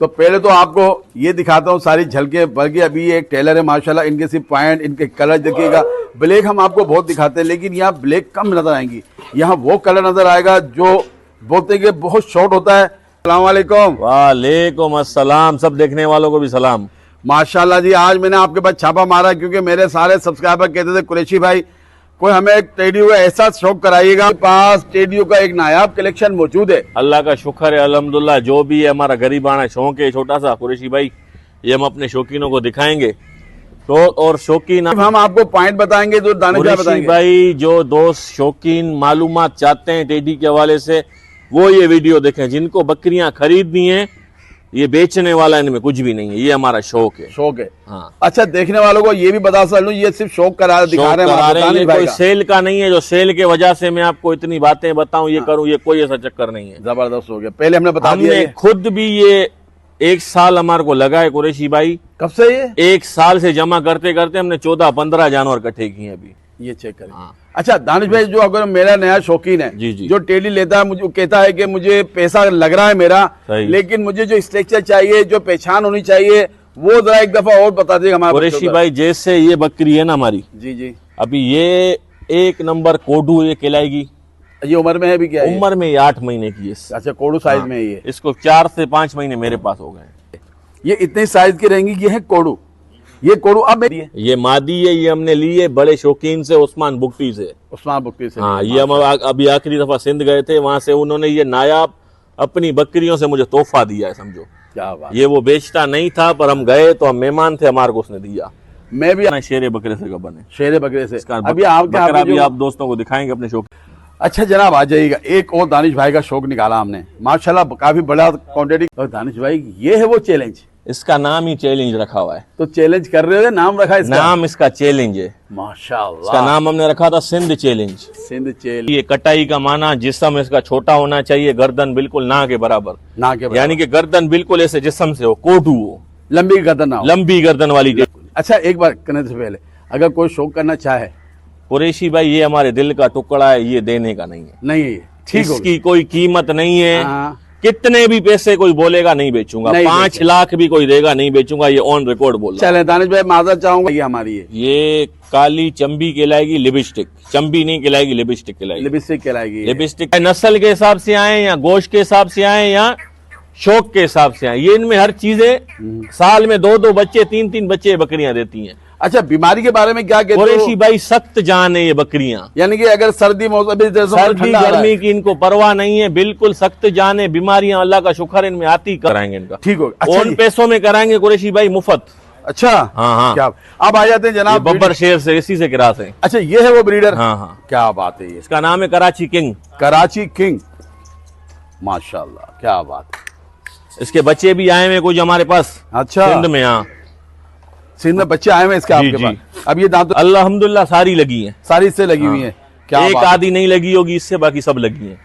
तो पहले तो आपको ये दिखाता हूँ सारी झलके, बल्कि अभी ये एक टेलर है माशाल्लाह, इनके सिर्फ पॉइंट, इनके कलर देखिएगा। ब्लैक हम आपको बहुत दिखाते हैं, लेकिन यहाँ ब्लैक कम नजर आएंगी, यहाँ वो कलर नजर आएगा जो बोलते हैं कि बहुत शॉर्ट होता है। अस्सलाम वालेकुम। वालेकुम अस्सलाम, सब देखने वालों को भी सलाम। माशाल्लाह जी, आज मैंने आपके पास छापा मारा क्योंकि मेरे सारे सब्सक्राइबर कहते थे कुरैशी भाई कोई हमें एक टेडियो का ऐसा शौक कराइएगा। पास टेडियो का एक नायाब कलेक्शन मौजूद है। अल्लाह का शुक्र है, अल्हम्दुलिल्लाह। जो भी है हमारा गरीबाना शौक है छोटा सा कुरैशी भाई, ये हम अपने शौकीनों को दिखाएंगे। तो और शौकीन हम आपको पॉइंट बताएंगे जो दानिश बताएंगे। भाई जो दोस्त शौकीन मालूमात चाहते हैं टेडी के हवाले से, वो ये वीडियो देखें। जिनको बकरियां खरीदनी है, ये बेचने वाला इनमें कुछ भी नहीं है, ये हमारा शौक है। शौक है, हाँ। अच्छा, देखने वालों को ये भी बता सकूं, ये सिर्फ शौक दिखा रहे हैं, ये कोई सेल का नहीं है जो सेल के वजह से मैं आपको इतनी बातें बताऊं, ये करूं, ये कोई ऐसा चक्कर नहीं है। जबरदस्त हो गया, पहले हमने बता दिया। हमने खुद भी ये 1 साल हमारे को लगा है कुरैशी भाई। कब से ये 1 साल से जमा करते करते हमने 14-15 जानवर इकट्ठे किए अभी। ये चेक करें। हाँ। अच्छा दानिश भाई, जो अगर मेरा नया शौकीन है, जी जी, जो टेडी लेता है, मुझे कहता है कि मुझे पैसा लग रहा है मेरा, लेकिन मुझे जो स्ट्रक्चर चाहिए, जो पहचान होनी चाहिए, वो जरा एक दफा और बता दीजिए हमारे कुरैशी भाई। जैसे ये बकरी है ना हमारी, जी जी, अभी ये 1 नंबर कोडू ये कहलाएगी। ये उम्र में है भी क्या? उम्र में 8 महीने की है। अच्छा, कोडू साइज में ये, इसको 4 से 5 महीने मेरे पास हो गए। ये इतने साइज की रहेंगी। ये है कोडू, ये कोडू अब ये मादी है, ये हमने ली है बड़े शौकीन से, उस्मान बुक्टी से। उस्मान बुक्टी से, हाँ। ये हम अभी आखिरी दफा सिंध गए थे, वहां से उन्होंने ये नायाब अपनी बकरियों से मुझे तोहफा दिया है, समझो। क्या बात। ये वो बेचता नहीं था, पर हम गए तो हम मेहमान थे, हमारे को उसने दिया। मैं भी शेरे बकरे से कबन है, शेरे बकरे से। अभी आप दोस्तों को दिखाएंगे अपने शौक। अच्छा जनाब, आ जाइएगा। एक और दानिश भाई का शौक निकाला हमने माशाल्लाह, काफी बड़ा क्वांटिटी। और दानिश भाई, ये है वो चैलेंज, इसका नाम ही चैलेंज रखा हुआ है। तो चैलेंज कर रहे हो, नाम रखा है इसका? नाम इसका चैलेंज है माशाल्लाह। इसका नाम हमने रखा था सिंध चैलेंज। सिंध चैलेंज। ये कटाई का माना, जिस्म इसका छोटा होना चाहिए, गर्दन बिल्कुल ना के बराबर, ना के बराबर, यानी कि गर्दन बिल्कुल ऐसे जिस्म से हो, कोटू हो, लंबी गर्दन ना हो, लंबी गर्दन वाली। अच्छा, एक बार करने से पहले, अगर कोई शौक करना चाहे कुरैशी भाई, ये हमारे दिल का टुकड़ा है, ये देने का नहीं है। नहीं है, ठीक, इसकी कोई कीमत नहीं है। हाँ। कितने भी पैसे कोई बोलेगा नहीं बेचूंगा, 5 लाख भी कोई देगा नहीं बेचूंगा, ये ऑन रिकॉर्ड बोल रहा। चले दानिश भाई, माजर चाहूंगा, ये हमारी है। ये काली चंबी कहलाएगी, लिपस्टिक। चंबी नहीं कहलाएगी, लिपस्टिक कहलाएगी। लिपस्टिक कहलाएगी। लिपस्टिक नस्ल के हिसाब से आए, या गोश्त के हिसाब से आए, या शौक के हिसाब से आए, ये इनमें हर चीजें साल में 2-2 बच्चे, 3-3 बच्चे बकरियां देती हैं। अच्छा, बीमारी के बारे में क्या कहते हो? कुरैशी भाई सख्त जान है ये बकरियां, यानी कि अगर सर्दी मौसम, सर्दी गर्मी की इनको परवाह नहीं है, बिल्कुल सख्त जान है। बीमारियां अल्लाह का शुक्र इनमें आती कराएंगे इनका, ठीक हो। अच्छा, उन पैसों में कराएंगे कुरैशी भाई, मुफ्त। अच्छा, हाँ हाँ। क्या अब आ जाते हैं जनाब बब्बर शेर से, इसी से किरास है। अच्छा, ये है वो ब्रीडर। हाँ हाँ, क्या बात है। ये इसका नाम है कराची किंग। कराची किंग, माशाल्लाह, क्या बात है। इसके बच्चे भी आए हुए कुछ हमारे पास। अच्छा, सिंध में। हाँ, सिंध में बच्चे आए हुए इसके आपके जी। पास। अब ये दांत अल्हम्दुलिल्लाह सारी लगी हैं, सारी इससे लगी हुई हैं। क्या एक आधी नहीं लगी होगी इससे, बाकी सब लगी हैं।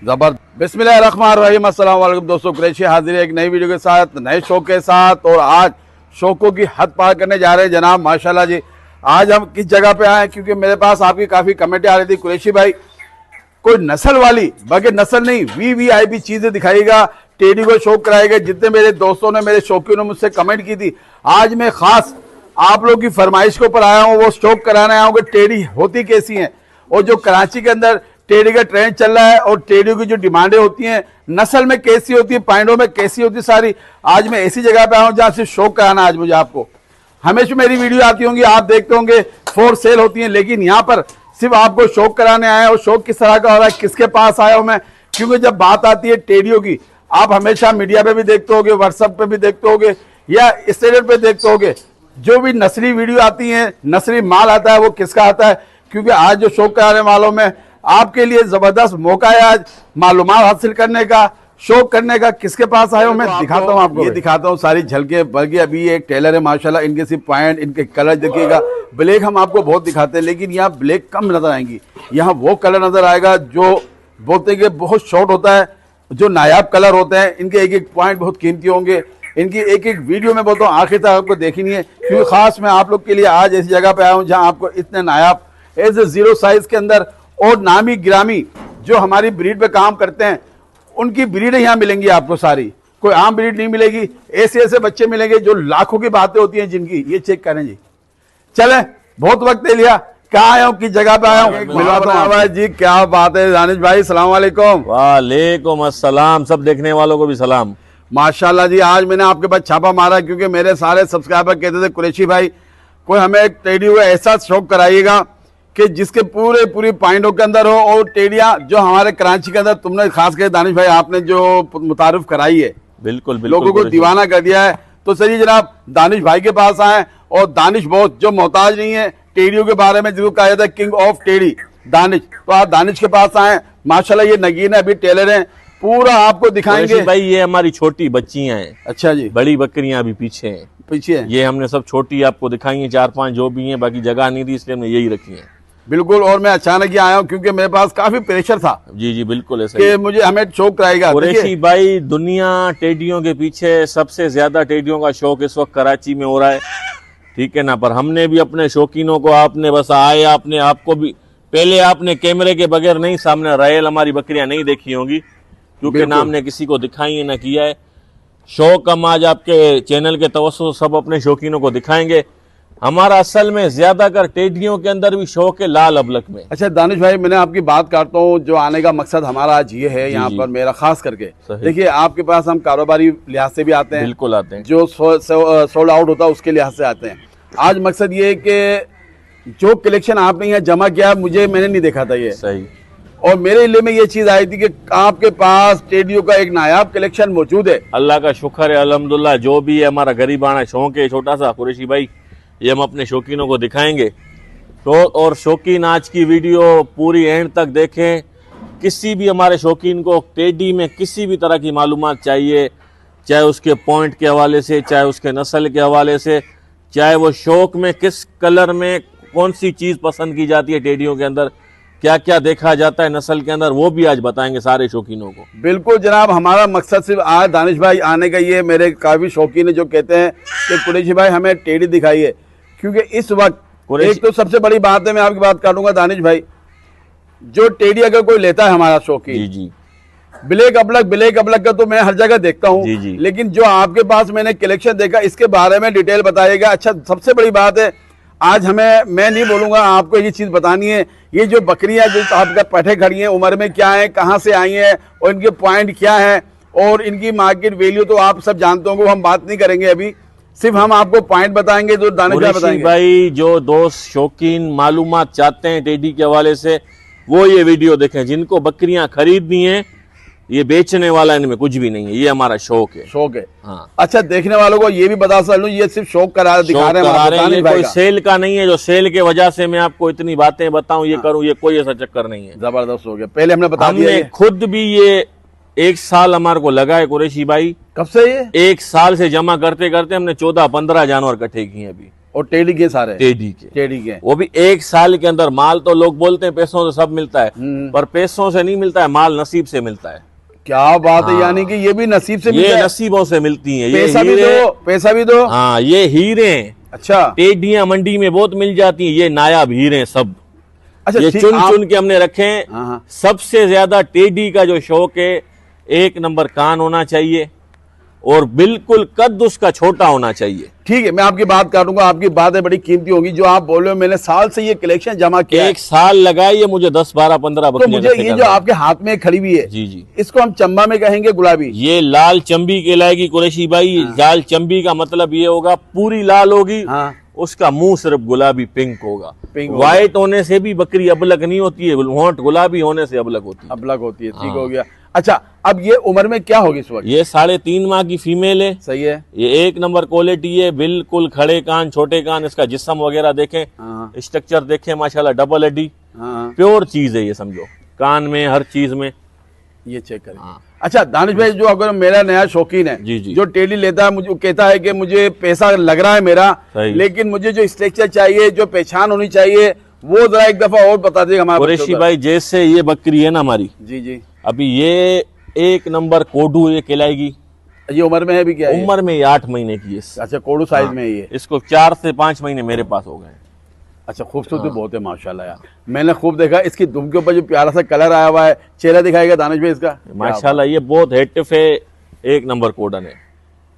जबरदस्त। बिस्मिल्लाहिर्रहमानिर्रहीम। अस्सलाम वालेकुम दोस्तों, कुरैशी हाजिर है एक नई वीडियो के साथ, नए शौक के साथ। और आज शौकों की हद पार करने जा रहे हैं जनाब, माशाल्लाह जी। आज हम किस जगह पे आए, क्योंकि मेरे पास आपकी काफी कमेंटें आ रही थी, कुरैशी भाई कोई नस्ल वाली, बगैर नस्ल नहीं, VVIP चीजें दिखाएगा, टेडी को शौक कराएगा। जितने मेरे दोस्तों ने, मेरे शौकीनों ने मुझसे कमेंट की थी, आज मैं खास आप लोग की फरमाइश के ऊपर आया हूँ, वो शौक कराने आया हूँ कि टेडी होती कैसी हैं, और जो कराची के अंदर टेडी का ट्रेंड चल रहा है, और टेडी की जो डिमांडें होती हैं, नस्ल में कैसी होती है, पाइंडों में कैसी होती है सारी। आज मैं ऐसी जगह पे आया हूँ जहाँ से शौक कराना। आज मुझे आपको हमेशा मेरी वीडियो आती होंगी, आप देखते होंगे, फॉर सेल होती है, लेकिन यहाँ पर सिर्फ आपको शौक कराने आया। और शौक किस तरह का हो रहा है, किसके पास आया हूँ मैं, क्योंकि जब बात आती है टेडियो की, आप हमेशा मीडिया पे भी देखते होगे, व्हाट्सएप पे भी देखते होगे, या स्टेडियम पे देखते होगे, जो भी नस्ली वीडियो आती है, नस्ली माल आता है, वो किसका आता है। क्योंकि आज जो शौक कराने वालों में आपके लिए जबरदस्त मौका है आज मालूमात हासिल करने का, शौक करने का। किसके पास आया हूँ मैं दिखाता हूँ आपको, ये दिखाता हूँ सारी झलके, बल्कि अभी एक टेलर है माशाल्लाह, इनके सिर्फ पॉइंट, इनके कलर देखिएगा। ब्लैक हम आपको बहुत दिखाते हैं, लेकिन यहाँ ब्लैक कम नजर आएंगी, यहाँ वो कलर नजर आएगा जो बोलते हैं कि बहुत शॉर्ट होता है, जो नायाब कलर होते हैं। इनके एक एक पॉइंट बहुत कीमती होंगे, इनकी एक एक वीडियो में बोलता हूँ आखिर तक आपको देखनी है, क्योंकि खास मैं आप लोग के लिए आज ऐसी जगह पे आया हूँ जहाँ आपको इतने नायाब एज ए 0 साइज के अंदर और नामी गिरामी जो हमारी ब्रीड पे काम करते हैं, उनकी ब्रीडें यहाँ मिलेंगी आपको सारी। कोई आम ब्रीड नहीं मिलेगी, ऐसे ऐसे बच्चे मिलेंगे जो लाखों की बातें होती हैं जिनकी। ये चेक करें जी। चले, बहुत वक्त ले लिया, कहाँ आया हूँ, किस जगह पे आया हूँ, मिलवा भाई जी। क्या बात है दानिश भाई, सलाम वालेकुम। वालेकुम अस्सलाम, सब देखने वालों को भी सलाम। माशाल्लाह जी, आज मैंने आपके पास छापा मारा क्योंकि मेरे सारे सब्सक्राइबर कहते थे कुरैशी भाई कोई हमें एक टेडी हुआ ऐसा शौक कराइएगा कि जिसके पूरी पॉइंटों के अंदर हो, और टेडियां जो हमारे कराची के अंदर तुमने खास कर दानिश भाई आपने जो मुतारिफ कराई है, बिल्कुल बिल्कुल लोगों को दीवाना कर दिया है। तो चलिए जनाब दानिश भाई के पास आए, और दानिश बहुत जो मोहताज नहीं है टेडियों के बारे में, जिसको कहा जाता है किंग ऑफ टेडी दानिश, तो आप दानिश के पास आए। माशाल्लाह ये नगीन है, अभी टेलर हैं, पूरा आपको दिखाएंगे भाई। ये हमारी छोटी बच्चियां हैं। अच्छा जी, बड़ी बकरियां अभी पीछे हैं। पीछे है ये हमने सब छोटी आपको दिखाई है, 4-5 जो भी हैं, बाकी जगह नहीं थी इसलिए हमने यही रखी है। बिल्कुल। और मैं अचानक ही आया हूँ क्योंकि मेरे पास काफी प्रेशर था। जी जी बिल्कुल ऐसा कि मुझे हमें शौक कराएगा। कुरैशी भाई, दुनिया टेडियों के पीछे सबसे ज्यादा टेडियों का शौक इस वक्त कराची में हो रहा है, ठीक है ना। पर हमने भी अपने शौकीनों को, आपने बस आए, आपने आपको भी पहले आपने कैमरे के बगैर नहीं सामने रायल हमारी बकरियां नहीं देखी होंगी, क्योंकि ना हमने किसी को दिखाई है ना किया है। शौक हम आज आपके चैनल के तवज्जो सब अपने शौकीनों को दिखाएंगे। हमारा असल में ज्यादातर टेडियों के अंदर भी शौक है लाल अबलक में। अच्छा दानिश भाई, मैंने आपकी बात करता हूँ, जो आने का मकसद हमारा आज ये है यहाँ पर मेरा खास करके, देखिए आपके पास हम कारोबारी लिहाज से भी आते हैं, बिल्कुल आते हैं, जो सोल्ड आउट होता है उसके लिहाज से आते हैं। आज मकसद ये है कि जो कलेक्शन आपने यहाँ जमा किया मैंने नहीं देखा था ये सही, और मेरे इले में ये चीज आई थी कि आपके पास टेडियों का एक नायाब कलेक्शन मौजूद है। अल्लाह का शुक्र है, अल्हम्दुलिल्लाह। जो भी है हमारा गरीबाना शौक है छोटा सा कुरैशी भाई, ये हम अपने शौकीनों को दिखाएंगे। तो और शौकीन आज की वीडियो पूरी एंड तक देखें। किसी भी हमारे शौकीन को टेडी में किसी भी तरह की मालूमात चाहिए, चाहे उसके पॉइंट के हवाले से, चाहे उसके नस्ल के हवाले से, चाहे वो शौक में किस कलर में कौन सी चीज़ पसंद की जाती है, टेडियों के अंदर क्या क्या देखा जाता है नस्ल के अंदर, वो भी आज बताएंगे सारे शौकीनों को। बिल्कुल जनाब, हमारा मकसद सिर्फ आज दानिश भाई आने का ये, मेरे काफी शौकीन है जो कहते हैं कि कुरैशी भाई हमें टेडी दिखाइए, क्योंकि इस वक्त एक तो सबसे बड़ी बात है, मैं आपकी बात काटूंगा दानिश भाई, जो टेडी अगर कोई लेता है हमारा शौकीन, जी जी, ब्लैक अबलक का तो मैं हर जगह देखता हूँ, लेकिन जो आपके पास मैंने कलेक्शन देखा इसके बारे में डिटेल बताइएगा। अच्छा, सबसे बड़ी बात है आज मैं नहीं बोलूंगा, आपको ये चीज बतानी है, ये जो बकरियां जो आपका पठे खड़ी हैं उम्र में क्या है, कहाँ से आई हैं, और इनके पॉइंट क्या है, और इनकी मार्केट वैल्यू तो आप सब जानते होंगे, हम बात नहीं करेंगे अभी, सिर्फ हम आपको पॉइंट बताएंगे जो दानिश भाई बताएंगे। भाई जो दोस्त शौकीन मालूमात चाहते हैं टेडी के हवाले से, वो ये वीडियो देखें। जिनको बकरियां खरीदनी है, ये बेचने वाला इनमें कुछ भी नहीं है, ये हमारा शौक है। शौक है, हाँ। अच्छा, देखने वालों को ये भी बता सकूं, ये सिर्फ शौक दिखा रहे हैं, ये कोई सेल का नहीं है, जो सेल के वजह से मैं आपको इतनी बातें बताऊं, ये करूं, ये कोई ऐसा चक्कर नहीं है। जबरदस्त हो गया, पहले हमने बता दिया। हमने खुद भी ये 1 साल हमारे को लगा है कुरैशी भाई। कब से ये? 1 साल से जमा करते करते हमने 14-15 जानवर इकट्ठे किए अभी, और टेडी के सारे टेडी के वो भी 1 साल के अंदर। माल तो लोग बोलते हैं पैसों से सब मिलता है, पर पैसों से नहीं मिलता है, माल नसीब से मिलता है। क्या बात है, यानी कि ये भी नसीब से ये नसीबों से मिलती हैं। ये पैसा भी दो। हाँ, ये हीरे। अच्छा, टेडियां मंडी में बहुत मिल जाती हैं, ये नायाब हीरे सब। अच्छा, ये चुन के हमने रखे हैं। सबसे ज्यादा टेडी का जो शौक है, 1 नंबर कान होना चाहिए और बिल्कुल कद उसका छोटा होना चाहिए। ठीक है, मैं आपकी बात काटूंगा, आपकी बातें बड़ी कीमती होगी जो आप बोल रहे हो। मैंने साल से ये कलेक्शन जमा किया, 1 साल लगाई है मुझे, 10, 12, 15 तो मुझे ये जो आपके हाथ में खड़ी हुई है, जी जी, इसको हम चंबा में कहेंगे गुलाबी। ये लाल चंबी कहलाएगी कुरैशी भाई। लाल चंबी का मतलब ये होगा पूरी लाल होगी, उसका मुंह सिर्फ गुलाबी पिंक होगा। व्हाइट होने से भी बकरी अबलक नहीं होती है, होंठ गुलाबी होने से अबलक होती है। ठीक हो गया। अच्छा, अब ये उम्र में क्या होगी इस वक्त? ये 3.5 माह की फीमेल है। सही है। ये 1 नंबर क्वालिटी है, बिल्कुल खड़े कान, छोटे कान, इसका जिस्म वगैरह देखें, स्ट्रक्चर देखें, माशाल्लाह डबल हड्डी, प्योर चीज है ये, समझो कान में हर चीज में। ये चेक करें। अच्छा दानिश भाई, जो अगर मेरा नया शौकीन है, जी, जो टेडी लेता है, मुझे कहता है कि मुझे पैसा लग रहा है मेरा, लेकिन मुझे जो स्ट्रक्चर चाहिए, जो पहचान होनी चाहिए, वो जरा एक दफा और बता दीजिए हमारे कुरैशी भाई। जैसे ये बकरी है ना हमारी, जी, अभी ये 1 नंबर कोडू ये कहलाएगी। ये उम्र में है भी क्या? उम्र में 8 महीने की है। अच्छा, कोडू साइज में ये। इसको 4 से 5 महीने मेरे पास हो गए। अच्छा, खूबसूरती बहुत है माशाल्लाह यार, मैंने खूब देखा। इसकी दुम के ऊपर जो प्यारा सा कलर आया हुआ है, चेहरा दिखाएगा दानिश भाई इसका, माशाल्लाह। ये बहुत हेटिफ है, एक नंबर कोडन है।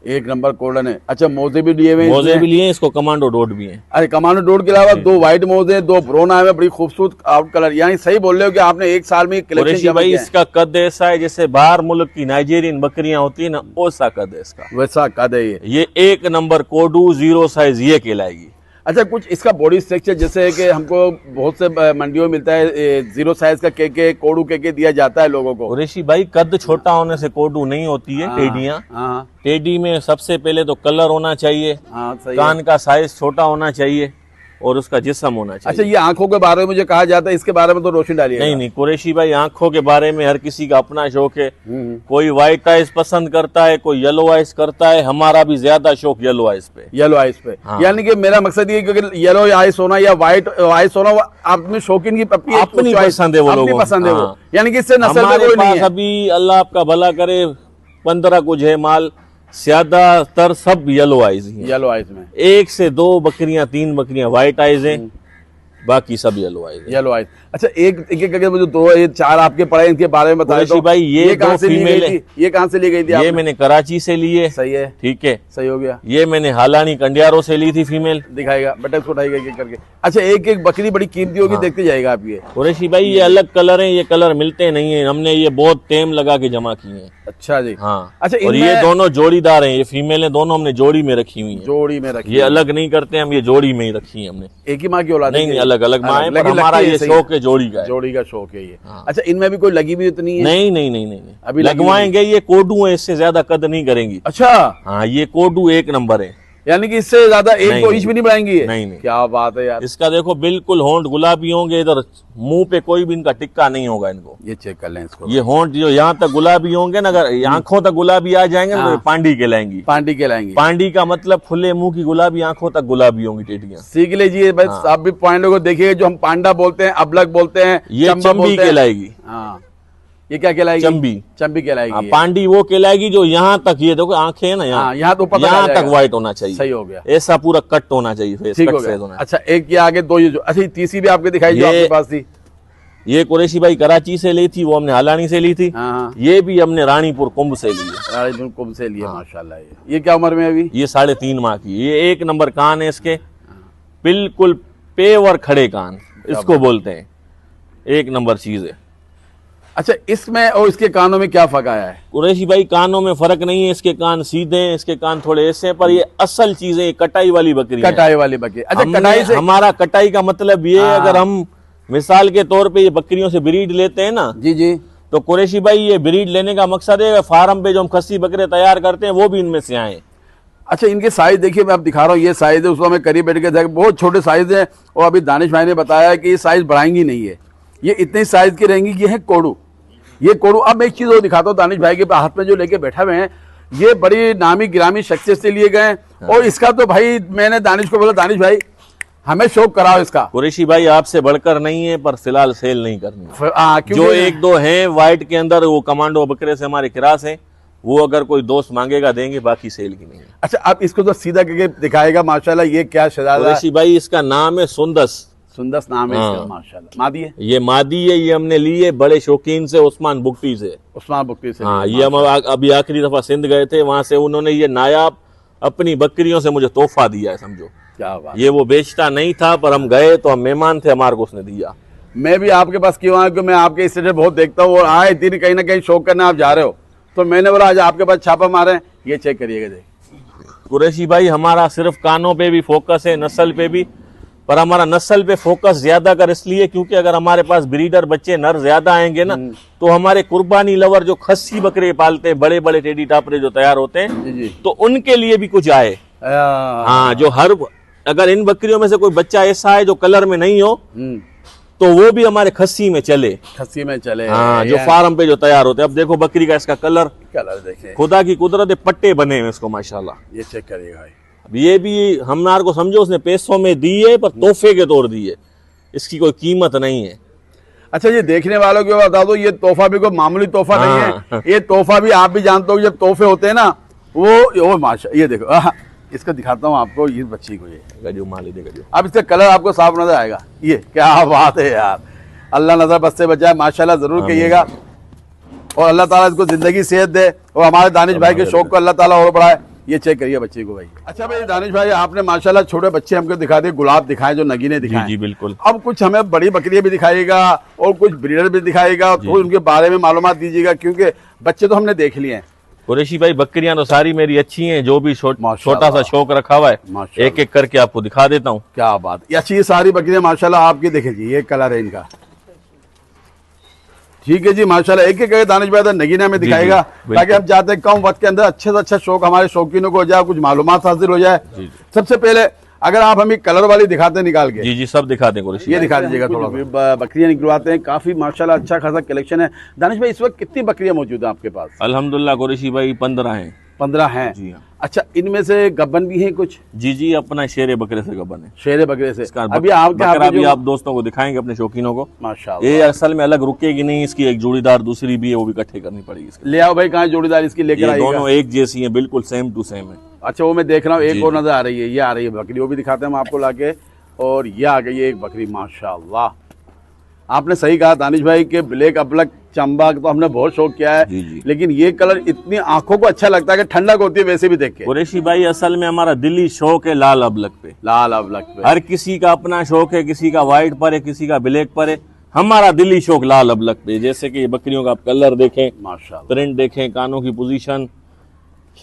एक नंबर कोल्डन है। अच्छा मोजे भी लिए हुए हैं मोजे इसमें? भी लिए, इसको कमांडो डोट भी है। अरे कमांडो डोर के अलावा दो व्हाइट मोजे, दो ब्राउन आए हुए, बड़ी खूबसूरत आउट कलर। यानी सही बोल रहे हो कि आपने एक साल में कलेक्शन कुरैशी जमा भाई किया है। इसका कद ऐसा है जैसे बाहर मुल्क की नाइजीरियन बकरियां होती है ना, वैसा कद है इसका। वैसा कद है ये। ये एक नंबर कोडू जीरो साइज ये कहलाएगी। अच्छा कुछ इसका बॉडी स्ट्रक्चर जैसे है कि हमको बहुत से मंडियों में मिलता है जीरो साइज का केके कोडू केके दिया जाता है लोगों को। कुरैशी भाई कद छोटा होने से कोडू नहीं होती है। टेडियां, हाँ टेडी में सबसे पहले तो कलर होना चाहिए, हाँ सही है। कान का साइज छोटा होना चाहिए और उसका जिस्म होना चाहिए। अच्छा ये आंखों के बारे में मुझे कहा जाता है, इसके बारे में तो रोशनी डालिए। नहीं नहीं कुरैशी भाई आंखों के बारे में हर किसी का अपना शौक है। हम्म। कोई व्हाइट आइज पसंद करता है, कोई येलो आइज करता है। हमारा भी ज्यादा शौक येलो आइज पे। येलो आइस पे। हाँ। यानी कि मेरा मकसद ये है कि येलो आइस होना या व्हाइट आइस होना, वो अपने शौकीन की अपनी पसंद है वो अपनी लोगों पसंद है वो। हाँ। यानी कि इससे नस्ल में हमारे कोई नहीं पास है। अभी अल्लाह आपका भला करे 15 कुछ है माल, ज्यादातर सब येलो आइज ही हैं। येलो आइस में एक से दो बकरियां, 3 बकरियां व्हाइट आइज हैं, बाकी सब येलो आइज हैं। Yellow ice. अच्छा एक एक एक करके मुझे दो ये चार आपके पड़े, इनके बारे में बताइए कुरैशी भाई ये कहाँ दो से ली फीमेल गई है। थी? ये कहाँ से ली गई थी ये आपने? मैंने कराची से लिए। सही है, ठीक है। सही हो गया। ये मैंने हालानी कंडियारों से ली थी फीमेल। दिखाएगा बेटा, इसको उठाइएगा एक एक करके। अच्छा एक एक बकरी बड़ी कीमती होगी, देखते जाएगा आप ये। कुरैशी भाई ये अलग कलर हैं, ये कलर मिलते नहीं है। हमने ये बहुत टेम लगा के जमा किए हैं। अच्छा जी। हाँ। अच्छा और ये इनमें दोनों जोड़ीदार हैं, ये फीमेल है, दोनों हमने जोड़ी में रखी हुई है। जोड़ी में रखी ये अलग नहीं करते हम, ये जोड़ी में ही रखी है हमने। एक ही माँ की औलाद है नहीं कि- नहीं अलग अलग माँ है, पर लेकिन हमारा लगती है ये सही। शौक है जोड़ी का है। जोड़ी का शौक है ये। हाँ। अच्छा इनमें भी कोई लगी भी इतनी है? नहीं नहीं नहीं नहीं नहीं। अभी लगी लगवाएंगे, ये कोडू है, इससे ज्यादा कद नहीं करेंगी। अच्छा हाँ ये कोडू एक नंबर है। यानी कि इससे ज्यादा एक नहीं, दो इंच भी नहीं बढ़ाएंगी ये? नहीं, नहीं। क्या बात है यार। इसका देखो बिल्कुल होंठ गुलाबी होंगे, इधर मुंह पे कोई भी इनका टिक्का नहीं होगा इनको। ये चेक कर लें इसको। ये होंठ जो यहाँ तक गुलाबी होंगे ना, अगर आंखों तक गुलाबी आ जाएंगे ना, तो ये पांडी कहलाएंगी। पांडी कहलाएंगी। पांडी का मतलब खुले मुंह की गुलाबी, आंखों तक गुलाबी होंगी टेडियां। सीख लीजिए बस, आप भी पॉइंटों को देखिए। जो हम पांडा बोलते हैं, अबलग बोलते हैं, ये चंबा चंबी बोलते हैं। कहलाएगी। हाँ ये क्या कहलाएगी? चंबी। चंबी हाँ, कहलाएगी ये। पांडी वो कहलाएगी जो यहाँ तक, ये देखो आंखें है ना हाँ, यहाँ तो पता यहाँ चल तक जाएगा। व्हाइट होना चाहिए। सही हो गया। ऐसा पूरा कट होना चाहिए फेस, ठीक कट हो फेस होना गया। अच्छा एक ये आगे दो, ये जो अच्छा तीसरी भी आपके दिखाई जो ये- आपके पास थी। चाहिए। ये कुरैशी भाई कराची से ली थी, वो हमने हालानी से ली थी। हाँ हाँ ये भी हमने रानीपुर कुंभ से ली है। रानीपुर कुंभ से लिया। माशाल्लाह। ये क्या उम्र में है अभी? ये 3.5 माह की। ये एक नंबर कान है इसके, बिल्कुल पेवर खड़े कान इसको बोलते हैं। एक नंबर चीज है। अच्छा इसमें और इसके कानों में क्या फर्क आया है? कुरैशी भाई कानों में फर्क नहीं है, इसके कान सीधे हैं, इसके कान थोड़े ऐसे हैं, पर ये असल चीजें कटाई वाली बकरी है। कटाई वाली बकरी। अच्छा हमने- कटाई से हमारा कटाई का मतलब ये है, हाँ। अगर हम मिसाल के तौर पे ये बकरियों से ब्रीड लेते हैं ना, जी जी तो कुरैशी भाई ये ब्रीड लेने का मकसद है फार्म पे जो हम खस्सी बकरे तैयार करते हैं वो भी इनमें से आए। अच्छा इनके साइज देखिए, मैं आप दिखा रहा हूँ, ये साइज है, उसको मैं करीब बैठ के देख, बहुत छोटे साइज है। और अभी दानिश भाई ने बताया कि ये साइज बढ़ाएंगी नहीं है, ये इतने साइज की रहेंगी। ये है कोडू, ये कोडू। अब मैं एक चीज और दिखाता हूँ, दानिश भाई के हाथ में जो लेके बैठा हुए हैं, ये बड़ी नामी गिरामी शख्सियत से लिए गए हैं। और इसका तो भाई मैंने दानिश को बोला, दानिश भाई हमें शौक कराओ इसका। कुरैशी भाई आपसे बढ़कर नहीं है, पर फिलहाल सेल नहीं करनी। क्योंकि जो एक दो हैं व्हाइट के अंदर, वो कमांडो बकरे से हमारे किरास हैं, वो अगर कोई दोस्त मांगेगा देंगे, बाकी सेल की नहीं है। अच्छा आप इसको तो सीधा करके दिखाएगा। माशाल्लाह ये क्या शहजादा? कुरैशी भाई इसका नाम है सुंदस। सुंदर नाम है इसका। हाँ। माशाल्लाह। मादी है? ये मादी है, ये हमने ली है बड़े शौकीन से, उस्मान बुकटी से। उस्मान बुकटी से। हाँ ये हम अभी आखिरी दफा सिंध गए थे, वहां से उन्होंने ये नायाब अपनी बकरियों से मुझे तोहफा दिया है, समझो। क्या बात। ये वो बेचता नहीं था, पर हम गए तो हम मेहमान थे, हमारे को उसने दिया। मैं भी आपके पास क्यों आया, क्योंकि मैं आपके स्टेटस बहुत देखता हूँ, और आए दिन कहीं ना कहीं शौक करने आप जा रहे हो, तो मैंने बोला आज आपके पास छापा मारे। ये चेक करिएगा देख। कुरैशी भाई हमारा सिर्फ कानों पे भी फोकस है, नस्ल पे भी, पर हमारा नस्ल पे फोकस ज्यादा कर इसलिए क्योंकि अगर हमारे पास ब्रीडर बच्चे नर ज्यादा आएंगे ना, तो हमारे कुर्बानी लवर जो खस्सी बकरे पालते हैं, बड़े बड़े टेडी टापरे जो तैयार होते हैं, जी जी। तो उनके लिए भी कुछ आए। हाँ जो हर, अगर इन बकरियों में से कोई बच्चा ऐसा है जो कलर में नहीं हो, तो वो भी हमारे खस्सी में चले। खस्सी में चले। हाँ जो फार्म पे जो तैयार होते हैं। अब देखो बकरी का इसका कलर, कलर देखे, खुदा की कुदरत है, पट्टे बने हैं इसको माशाल्लाह। ये चेक करिएगा भाई। अब ये भी हमारे को समझो उसने पैसों में दी है, पर तोहफे के तौर दिए, इसकी कोई कीमत नहीं है। अच्छा ये देखने वालों को बता दो, ये तोहफा भी कोई मामूली तोहफा नहीं हाँ। है। ये तोहफा भी आप भी जानते हो, जब तोहफे होते हैं ना, वो माशा, ये देखो इसको दिखाता हूँ आपको, ये बच्ची को, ये गजू माली दे गजू। अब इसका कलर आपको साफ नजर आएगा। ये क्या बात है यार, अल्लाह नजर बस से बचाए। माशाल्लाह जरूर कहिएगा। और अल्लाह ताला इसको जिंदगी सेहत दे और हमारे दानिश भाई के शौक को अल्लाह ताला और बढ़ाए। ये चेक करिए बच्चे को भाई। अच्छा भाई दानिश भाई, आपने माशाल्लाह छोटे बच्चे हमको दिखा दिए, गुलाब दिखाए, जो नगीने दिखाए। जी बिल्कुल। अब कुछ हमें बड़ी बकरियां भी दिखाएगा और कुछ ब्रीडर भी दिखाएगा, तो उनके बारे में मालूमात दीजिएगा, क्योंकि बच्चे तो हमने देख लिए हैं। कुरैशी भाई बकरियां तो सारी मेरी अच्छी हैं, जो भी छोटा सा शौक रखा हुआ है माशाल्लाह। एक एक करके आपको दिखा देता हूँ। क्या बात, ये अच्छी सारी बकरियां माशाल्लाह आपकी। देखे जी ये कलर है इनका, ठीक है जी माशाल्लाह। एक एक करके दानिश भाई नगीना में दिखाएगा, ताकि हम चाहते हैं कम वक्त के अंदर अच्छे से अच्छा शौक हमारे शौकीनों को हो जाए, कुछ मालूमात हासिल हो जाए। सबसे पहले अगर आप हमें कलर वाली दिखाते हैं निकाल के। जी जी सब दिखा दें कुरैशी। ये दिखा दीजिएगा थोड़ा। बकरियां निकलवाते हैं, काफी माशाल्लाह अच्छा खासा कलेक्शन है। दानिश भाई इस वक्त कितनी बकरियां मौजूद है आपके पास? अल्हम्दुलिल्लाह कुरैशी भाई 15 हैं। 15 हैं। जी हाँ। अच्छा, इनमें से गब्बन भी हैं कुछ? जी जी अपना शेरे बकरे से गबन है। शेरे बकरे से। इसका अभी आपके बकरा हाथ में भी जो आप दोस्तों को दिखाएंगे, अपने शौकीनों को। माशाल्लाह ये असल में अलग रुकेगी नहीं, इसकी एक जोड़ीदार दूसरी भी है, वो भी इकट्ठे करनी पड़ेगी इसकी। ले आओ भाई, कहाँ जोड़ीदार इसकी लेकर ये आइएगा। दोनों एक जैसी हैं, बिल्कुल सेम टू सेम है। अच्छा वो मैं देख रहा हूँ, एक जी, और नजर आ रही है, ये आ रही है बकरी, वो भी दिखाते हैं हम आपको लाके। और ये आ गई है एक बकरी माशाल्लाह। आपने सही कहा दानिश भाई के ब्लैक अबलक चंबा का तो हमने बहुत शौक किया है, जी जी। लेकिन ये कलर इतनी आंखों को अच्छा लगता है कि ठंडक होती है वैसे भी देख के। कुरैशी भाई असल में हमारा दिली शौक है लाल अबलक पे। लाल अबलक पे हर किसी का अपना शौक है, किसी का व्हाइट पर है, किसी का ब्लैक पर है। हमारा दिली शौक लाल अबलक पे। जैसे कि ये बकरियों का आप कलर देखें, माशाल्लाह। प्रिंट देखें, कानों की पोजीशन।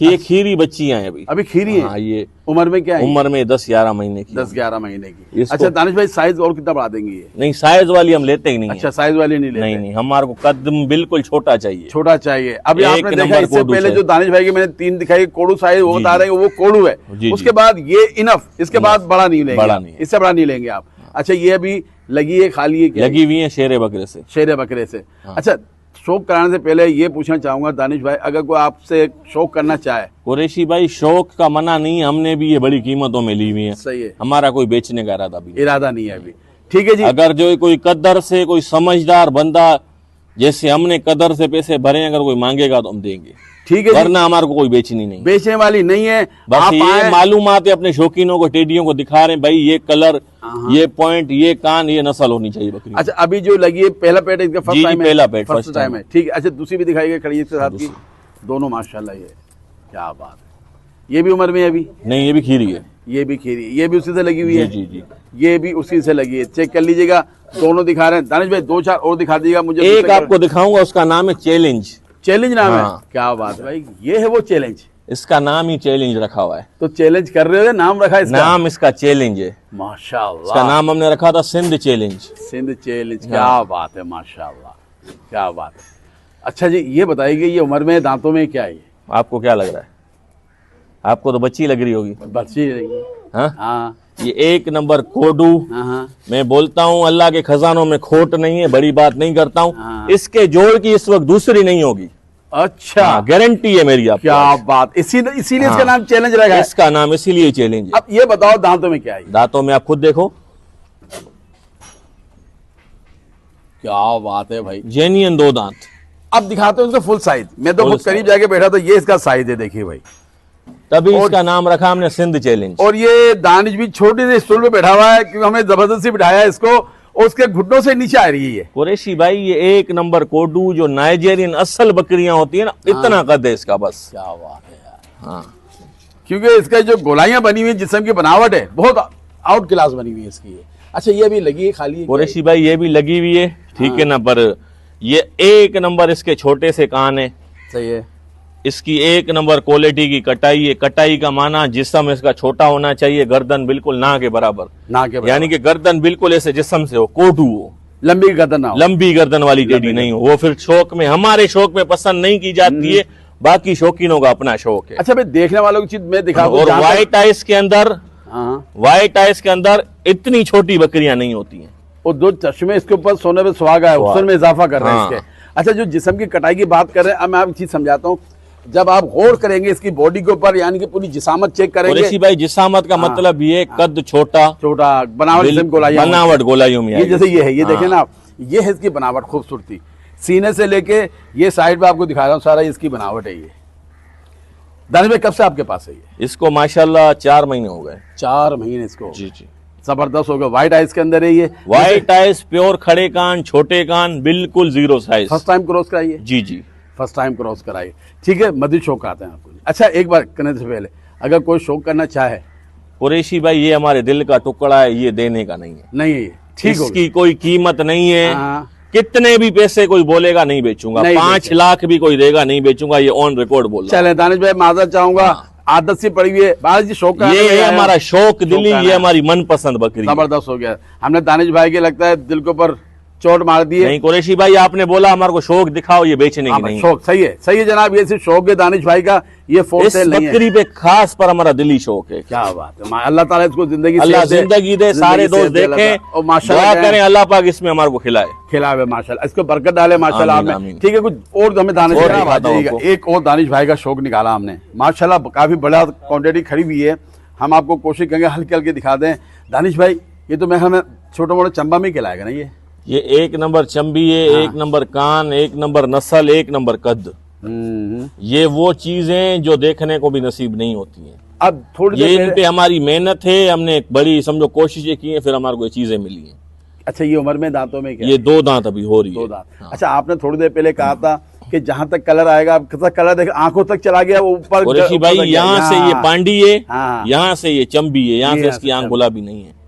ये खीरी बच्चियां हैं अभी। अभी खीरी है? हाँ, ये उम्र में क्या है? उम्र में 10-11 महीने की। 10-11 महीने की। इसको- अच्छा दानिश भाई साइज और कितना बढ़ा देंगे ये? नहीं साइज वाली हम लेते ही नहीं अच्छा साइज वाली नहीं है। लेते? नहीं नहीं, हमारे को कदम बिल्कुल छोटा चाहिए। छोटा चाहिए। अभी एक आपने देखा नंबर इससे कोडू पहले है। जो दानिश भाई की मैंने 3 दिखाई कोडू साइज, वो जी, बता रहे हैं वो कोडू है। जी, उसके जी। बाद ये इनफ, इसके बाद बड़ा नहीं लेंगे बड़ा आप। नहीं है। इससे बड़ा नहीं लेंगे आप। अच्छा ये अभी लगी है, खाली है क्या? लगी हुई है शेरे बकरे से। शेरे बकरे से। हाँ। अच्छा शौक कराने से पहले ये पूछना चाहूंगा दानिश भाई, अगर कोई आपसे शौक करना चाहे? कुरैशी भाई शौक का मना नहीं, हमने भी ये बड़ी कीमतों में ली हुई है। सही है, हमारा कोई बेचने का इरादा भी नहीं। इरादा नहीं है अभी। ठीक है जी। अगर जो कोई कदर से, कोई समझदार बंदा, जैसे हमने कदर से पैसे भरे, अगर कोई मांगेगा तो हम देंगे, ठीक है जी। वरना हमारे को कोई बेचनी नहीं। बेचने वाली नहीं है। बस आप ये आए- मालूमात है अपने शौकीनों को, टेडियों को दिखा रहे हैं भाई, ये कलर, ये पॉइंट, ये कान, ये नस्ल होनी चाहिए बकरी। अच्छा अभी जो लगी है पहला पेट इसका जी, फर्स्ट टाइम है? पहला पेट, फर्स्ट first टाइम time है। ठीक है। अच्छा दूसरी भी दिखाई गई खड़ी इसके साथ की? दूसरी। दोनों माशाल्लाह। ये क्या बात है। ये भी उम्र में है अभी? नहीं ये भी खीरी है। ये भी खीरी, ये भी उसी से लगी हुई जी है? जी जी। ये भी उसी से लगी है। चेक कर लीजिएगा, दोनों दिखा रहे हैं। दानिश भाई 2-4 और दिखा दीजिएगा मुझे। एक दूसरे आपको दिखाऊंगा, उसका नाम है चैलेंज। चैलेंज नाम है? हाँ। क्या बात है भाई, ये है वो चैलेंज? इसका नाम ही चैलेंज रखा हुआ है। तो चैलेंज कर रहे हो, नाम रखा है इसका? नाम इसका चैलेंज है। इसका माशाल्लाह। नाम हमने रखा था सिंध चैलेंज। सिंध चैलेंज। क्या बात है माशाल्लाह, क्या बात है। अच्छा जी ये बताइए, ये उम्र में दांतों में क्या है ये? आपको क्या लग रहा है? आपको तो बच्ची लग रही होगी। बच्ची रहेगी। हाँ, हाँ ये एक नंबर कोडू। हाँ। मैं बोलता हूँ अल्लाह के खजानों में खोट नहीं है, बड़ी बात नहीं करता हूँ। हाँ। इसके जोड़ की इस वक्त दूसरी नहीं होगी। अच्छा गारंटी है मेरी आपको। क्या बात, इसीलिए इसका हाँ। नाम चैलेंज रहेगा। इसका नाम इसीलिए चैलेंज है। अब ये बताओ दांतों में क्या है? दांतों में आप खुद देखो, क्या बात है भाई। जेन्युइन 2 दांत। अब दिखाते हैं उसका फुल साइज। मैं तो Full बहुत करीब जाके बैठा तो ये इसका साइज है, देखिए भाई। तभी और- इसका नाम रखा हमने सिंध चैलेंज। और ये दानिश भी छोटी सी स्टूल पे बैठा हुआ है, क्योंकि हमने जबरदस्ती बिठाया है इसको, और उसके घुटनों से नीचे आ रही है ये। कुरैशी भाई ये एक नंबर कोडू, जो नाइजेरियन असल बकरियां होती है ना, इतना कद है इसका बस। क्या बात है यार। हाँ, क्योंकि इसका जो गोलाइयां बनी हुई है, जिस्म की बनावट है, बहुत आउट क्लास बनी हुई है इसकी ये। अच्छा ये भी लगी है खाली है क्या? कुरैशी भाई ये भी लगी हुई है, ठीक है ना, पर ये एक नंबर इसके छोटे से कान है। सही है। इसकी एक नंबर क्वालिटी की कटाई है। कटाई का माना जिस्म इसका छोटा होना चाहिए, गर्दन बिल्कुल ना के बराबर, ना के बराबर। यानी कि गर्दन बिल्कुल ऐसे जिस्म से हो, कोटू हो, लंबी गर्दन ना हो। लंबी गर्दन वाली टेडी नहीं हो। वो फिर शौक में, हमारे शौक में पसंद नहीं की जाती है, बाकी शौकीनों का अपना शौक है। अच्छा भाई देखने वालों की चीज मैं दिखा दूं, और जहां तक- व्हाइट आइस के अंदर, हाँ। व्हाइट आइस के अंदर इतनी छोटी बकरियां नहीं होती हैं। और 2 चश्मे इसके ऊपर सोने पे सुहागा है, हुस्न में इजाफा कर रहे हैं हाँ। इसके। अच्छा जो जिस्म की कटाई की बात कर रहे हैं, अब मैं आपको चीज समझाता हूँ। जब आप गौर करेंगे इसकी बॉडी के ऊपर, यानी कि पूरी जिसामत चेक कुरैशी करेंगे, भाई जिसामत का मतलब ये कद छोटा, छोटा बनावट जिस्म गोलाइयां होती हैं। बनावट गोलाइयों में ये आएगी। जैसे ये है, ये हाँ। देखें ना आप, ये है इसकी बनावट खूबसूरती। सीने से लेके ये साइड पे आपको दिखा रहा हूँ, सारा इसकी बनावट है ये। दानिश भाई कब से आपके पास है ये? इसको माशाल्लाह 4 महीने हो गए। 4 महीने इसको। जी जी। जबरदस्त हो गया। व्हाइट आइस के अंदर है ये। व्हाइट आइस, प्योर खड़े कान, छोटे कान, बिल्कुल 0 साइज। फर्स्ट टाइम क्रॉस कराइए। जी जी। फर्स्ट टाइम क्रॉस कराई। ठीक है, मजीद शौक आते हैं आपको। अच्छा, एक बार करने से पहले अगर कोई शौक करना चाहे, कुरैशी भाई ये हमारे दिल का टुकड़ा है, ये देने का नहीं है। नहीं है ये, ठीक हो इसकी कोई कीमत नहीं है। हाँ। कितने भी पैसे कोई बोलेगा नहीं बेचूंगा, नहीं 5 लाख भी कोई देगा नहीं बेचूंगा, ये ऑन रिकॉर्ड बोल रहा चले दानिश भाई, माजर चाहूंगा, आदत सी पड़ी हुई है बाहर जी शौक हूं। का ये है हमारा शौक दिली, शौक ये हमारी मनपसंद बकरी है। जबरदस्त हो गया। हमने दानिश भाई के लगता है दिल के ऊपर चोट मार दी है। नहीं कुरैशी भाई, आपने बोला हमारे को शौक दिखाओ, ये बेचने की हाँ, नहीं है। शौक सही है, सही है जनाब, ये सिर्फ शौक है दानिश भाई का, ये फोर इस सेल नहीं है। बकरी पे खास पर हमारा दिली शौक है। क्या बात है, अल्लाह ताला इसको जिंदगी अल्लाह सेहत दे, जिंदगी दे, सारे जिंदगी दोस्त सेहत दे, देखें अल्लाह। और माशाल्लाह दुआ करें अल्लाह पाक इसमें हमारे को खिलाए। खिलावे माशाल्लाह, इसको बरकत डाले माशाल्लाह आमीन, आपने। आमीन। ठीक है, कुछ और हमें दानिश और भाई दिखाता हूं बताइएगा। आपको। एक और दानिश भाई का शौक निकाला हमने माशाल्लाह, काफी बड़ा क्वांटिटी खड़ी हुई है। हम आपको कोशिश करेंगे हल्के हल्के दिखा दें। दानिश भाई, ये तो मैं हमें छोटे मोटे चंबा में खिलाएगा ना ये 1 नंबर चंबी है, 1 नंबर कान, 1 नंबर नस्ल, 1 नंबर कद। ये वो चीजें जो देखने को भी नसीब नहीं होती हैं। अब थोड़ी ये देर इन पे हमारी मेहनत है, हमने एक बड़ी समझो कोशिशें की हैं, फिर हमारे को ये चीजें मिली हैं। अच्छा, ये उम्र में दांतों में क्या ये 2 दांत अभी हो रही दो है। दांत। अच्छा, आपने थोड़ी देर पहले कहा था कि जहां तक कलर आएगा, अब कितना कलर देख आंखों तक चला गया, वो ऊपर कुरैशी भाई, ऊपर तक गया। यहाँ से ये हाँ, पांडी है, हाँ। यहाँ से ये चंबी है, यहाँ ये से यहाँ इसकी से आंख चंबी। गुलाबी नहीं है।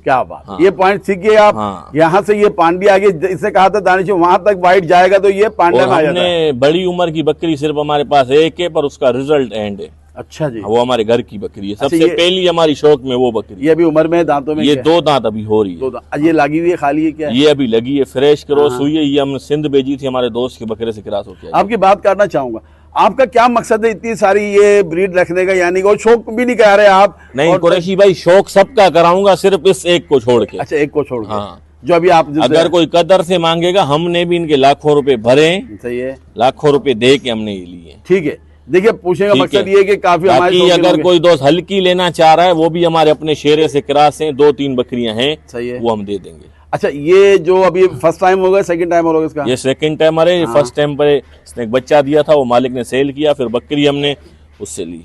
क्या बात, हाँ। ये पॉइंट सीख गए आप। हाँ। यहाँ से ये पांडी आगे, इससे कहा था दानिश वहां तक वाइट जाएगा तो ये पांडे और में आ जाता है। हमने बड़ी उम्र की बकरी सिर्फ हमारे पास एक है, पर उसका रिजल्ट एंड है। अच्छा जी, वो हमारे घर की बकरी है, सबसे ये- पहली हमारी शौक में वो बकरी। ये भी उम्र में दांतों में ये क्या है? 2 दांत अभी हो रही है। दो दांत। ये लगी हुई है, खाली है क्या है? ये अभी लगी है, फ्रेश क्रॉस हुई है। ये हमने सिंध भेजी थी, हमारे दोस्त के बकरे से क्रॉस होकर। आपकी बात करना चाहूंगा, आपका क्या मकसद है इतनी सारी ये ब्रीड रखने का? यानी वो शौक भी नहीं कह रहे आप? नहीं और- कुरैशी भाई, शौक सबका कराऊंगा, सिर्फ इस एक को छोड़ के। अच्छा, एक को छोड़ के। हाँ। जो अभी आप अगर कोई कदर से मांगेगा, हमने भी इनके लाखों रुपए भरे, सही है, लाखों रुपए दे के हमने ये लिए। ठीक है। देखिए, पूछने का ठीक मकसद है। ये है कि काफी हमारे बाकी शौकीन अगर होंगे। कोई दोस्त हल्की लेना चाह रहा है, वो भी हमारे अपने शेरे से क्रॉस हैं, 2-3 बकरियां हैं, सही है। वो हम दे देंगे। अच्छा, ये जो अभी फर्स्ट टाइम होगा, सेकंड टाइम होगा इसका? ये सेकंड टाइम है। फर्स्ट टाइम पर इसने एक बच्चा दिया था, वो मालिक ने सेल किया, फिर बकरी हमने उससे ली।